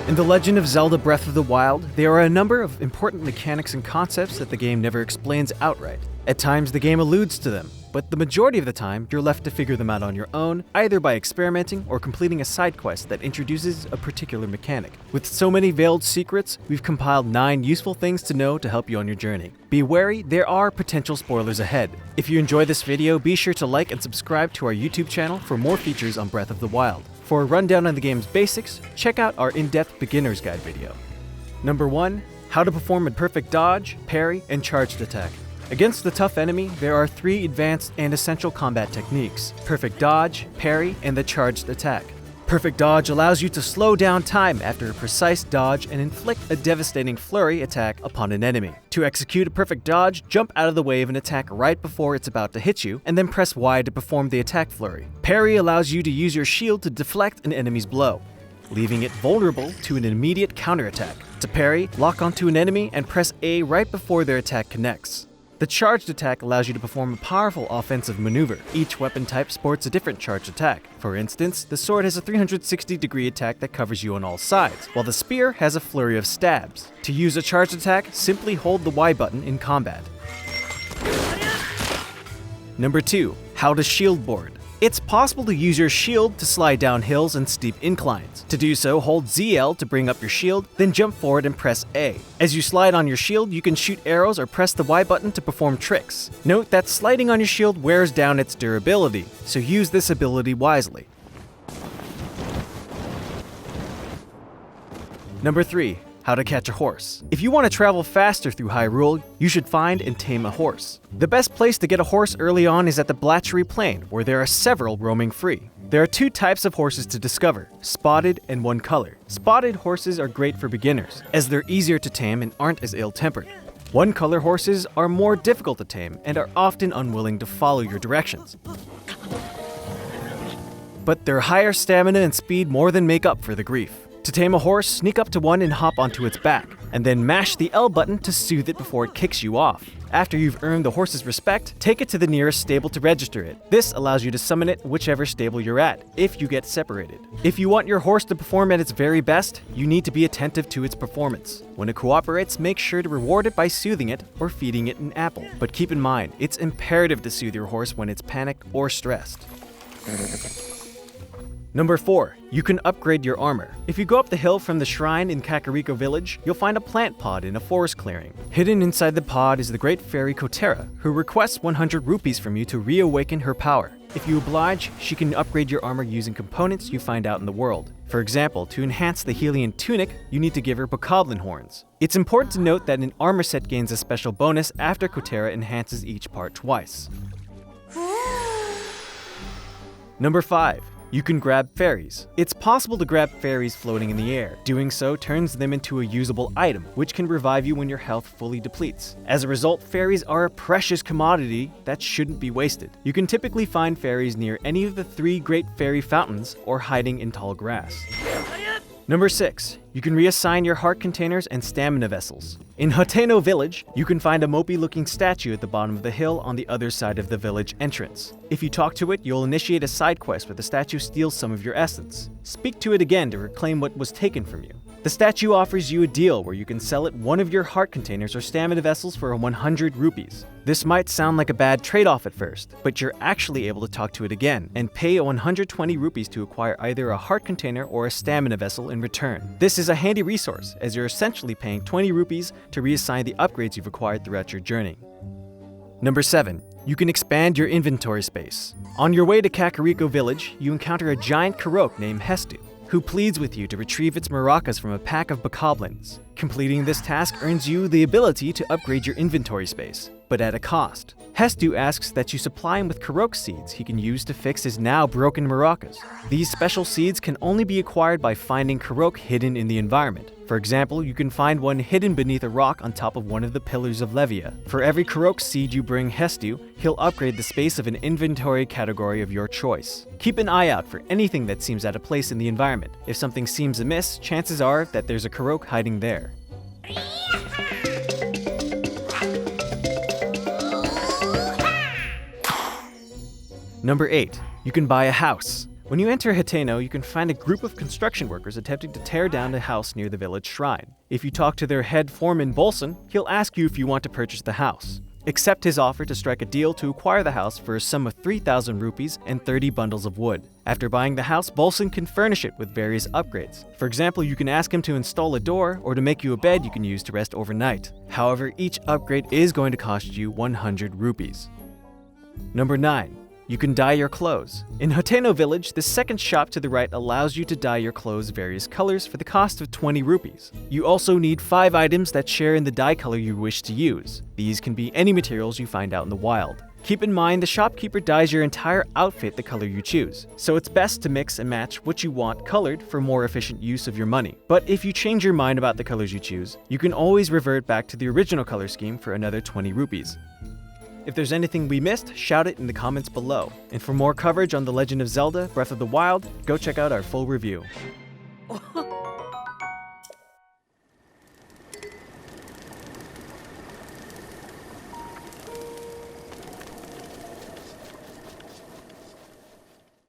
In The Legend of Zelda Breath of the Wild, there are a number of important mechanics and concepts that the game never explains outright. At times, the game alludes to them, but the majority of the time, you're left to figure them out on your own, either by experimenting or completing a side quest that introduces a particular mechanic. With so many veiled secrets, we've compiled 9 useful things to know to help you on your journey. Be wary, there are potential spoilers ahead. If you enjoy this video, be sure to like and subscribe to our YouTube channel for more features on Breath of the Wild. For a rundown on the game's basics, check out our in-depth beginner's guide video. Number 1. How to perform a perfect dodge, parry, and charged attack. Against the tough enemy, there are 3 advanced and essential combat techniques: perfect dodge, parry, and the charged attack. Perfect dodge allows you to slow down time after a precise dodge and inflict a devastating flurry attack upon an enemy. To execute a perfect dodge, jump out of the way of an attack right before it's about to hit you, and then press Y to perform the attack flurry. Parry allows you to use your shield to deflect an enemy's blow, leaving it vulnerable to an immediate counterattack. To parry, lock onto an enemy and press A right before their attack connects. The charged attack allows you to perform a powerful offensive maneuver. Each weapon type sports a different charged attack. For instance, the sword has a 360-degree attack that covers you on all sides, while the spear has a flurry of stabs. To use a charged attack, simply hold the Y button in combat. Number 2. How to shieldboard. It's possible to use your shield to slide down hills and steep inclines. To do so, hold ZL to bring up your shield, then jump forward and press A. As you slide on your shield, you can shoot arrows or press the Y button to perform tricks. Note that sliding on your shield wears down its durability, so use this ability wisely. Number 3. How to catch a horse. If you want to travel faster through Hyrule, you should find and tame a horse. The best place to get a horse early on is at the Blatchery Plain, where there are several roaming free. There are 2 types of horses to discover: spotted and one color. Spotted horses are great for beginners, as they're easier to tame and aren't as ill-tempered. One color horses are more difficult to tame and are often unwilling to follow your directions. But their higher stamina and speed more than make up for the grief. To tame a horse, sneak up to one and hop onto its back, and then mash the L button to soothe it before it kicks you off. After you've earned the horse's respect, take it to the nearest stable to register it. This allows you to summon it whichever stable you're at, if you get separated. If you want your horse to perform at its very best, you need to be attentive to its performance. When it cooperates, make sure to reward it by soothing it or feeding it an apple. But keep in mind, it's imperative to soothe your horse when it's panicked or stressed. Number 4. You can upgrade your armor. If you go up the hill from the shrine in Kakariko Village, you'll find a plant pod in a forest clearing. Hidden inside the pod is the great fairy Kotera, who requests 100 rupees from you to reawaken her power. If you oblige, she can upgrade your armor using components you find out in the world. For example, to enhance the Hylian tunic, you need to give her bokoblin horns. It's important to note that an armor set gains a special bonus after Kotera enhances each part twice. Number 5. You can grab fairies. It's possible to grab fairies floating in the air. Doing so turns them into a usable item, which can revive you when your health fully depletes. As a result, fairies are a precious commodity that shouldn't be wasted. You can typically find fairies near any of the 3 great fairy fountains or hiding in tall grass. Number 6. You can reassign your heart containers and stamina vessels. In Hateno Village, you can find a mopey-looking statue at the bottom of the hill on the other side of the village entrance. If you talk to it, you'll initiate a side quest where the statue steals some of your essence. Speak to it again to reclaim what was taken from you. The statue offers you a deal where you can sell it one of your heart containers or stamina vessels for 100 rupees. This might sound like a bad trade-off at first, but you're actually able to talk to it again and pay 120 rupees to acquire either a heart container or a stamina vessel in return. This is a handy resource, as you're essentially paying 20 rupees to reassign the upgrades you've acquired throughout your journey. Number 7. You can expand your inventory space. On your way to Kakariko Village, you encounter a giant Korok named Hestu, who pleads with you to retrieve its maracas from a pack of bokoblins. Completing this task earns you the ability to upgrade your inventory space, but at a cost. Hestu asks that you supply him with Korok seeds he can use to fix his now broken maracas. These special seeds can only be acquired by finding Korok hidden in the environment. For example, you can find one hidden beneath a rock on top of one of the pillars of Levia. For every Korok seed you bring Hestu, he'll upgrade the space of an inventory category of your choice. Keep an eye out for anything that seems out of place in the environment. If something seems amiss, chances are that there's a Korok hiding there. Number 8. You can buy a house. When you enter Hateno, you can find a group of construction workers attempting to tear down a house near the village shrine. If you talk to their head foreman Bolson, he'll ask you if you want to purchase the house. Accept his offer to strike a deal to acquire the house for a sum of 3,000 rupees and 30 bundles of wood. After buying the house, Bolson can furnish it with various upgrades. For example, you can ask him to install a door or to make you a bed you can use to rest overnight. However, each upgrade is going to cost you 100 rupees. Number 9. You can dye your clothes. In Hateno Village, the second shop to the right allows you to dye your clothes various colors for the cost of 20 rupees. You also need 5 items that share in the dye color you wish to use. These can be any materials you find out in the wild. Keep in mind the shopkeeper dyes your entire outfit the color you choose, so it's best to mix and match what you want colored for more efficient use of your money. But if you change your mind about the colors you choose, you can always revert back to the original color scheme for another 20 rupees. If there's anything we missed, shout it in the comments below. And for more coverage on The Legend of Zelda: Breath of the Wild, go check out our full review.